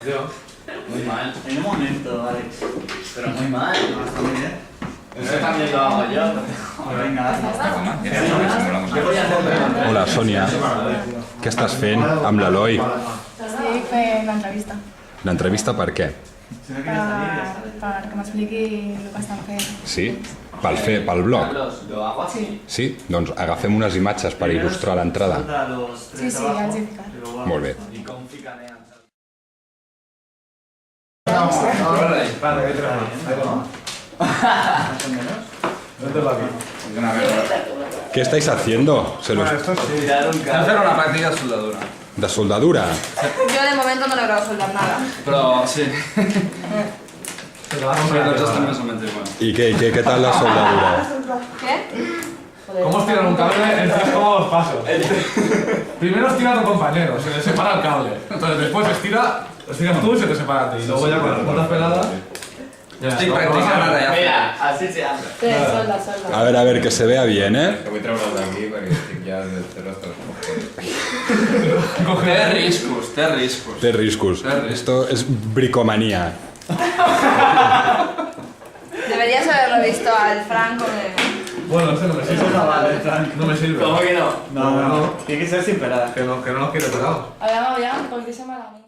Muy mal. En un momento, Alex. Pero muy mal. No, está muy bien. Eso también lo hago yo. Venga, Hola, Sònia. Què estàs fent amb l'Eloi? Estic fent l'entrevista L'entrevista per què? perquè m'expliqui el que estan fent. Sí? Pel blog? Lo hago así. Sí? Doncs agafem unes imatges per il·lustrar l'entrada. Sí, sí, ja els he ficat. Molt bé. Y con ficanea. ¿Qué estáis haciendo? Hacer una práctica de soldadura. ¿De soldadura? Yo de momento no he logrado soldar nada. Pero sí. Los dos están más o menos igual. ¿Y qué tal la soldadura? ¿Qué? ¿Cómo estirar un cable? En 3 cómodos pasos. Primero estira a tu compañero, se le separa el cable. Entonces después estiras tú y se te separa a ti. Y luego ya con las puntas peladas... Estoy practicando ahora ya. Mira, así se hace. Solda. A ver, que se vea bien, ¿eh? Que vull treure'l d'aquí perquè estic ja des de zero hasta los cojones. Té riscos, té riscos. Té riscos. Esto es bricomanía. Deberías haberlo visto al Franco de... Bueno, ese no me sirve. Vale, Frank. No me sirve. ¿Cómo que no? No, tiene que ser sin pelar. Que no los quiero pelados. Habíamos ya, porque se me ha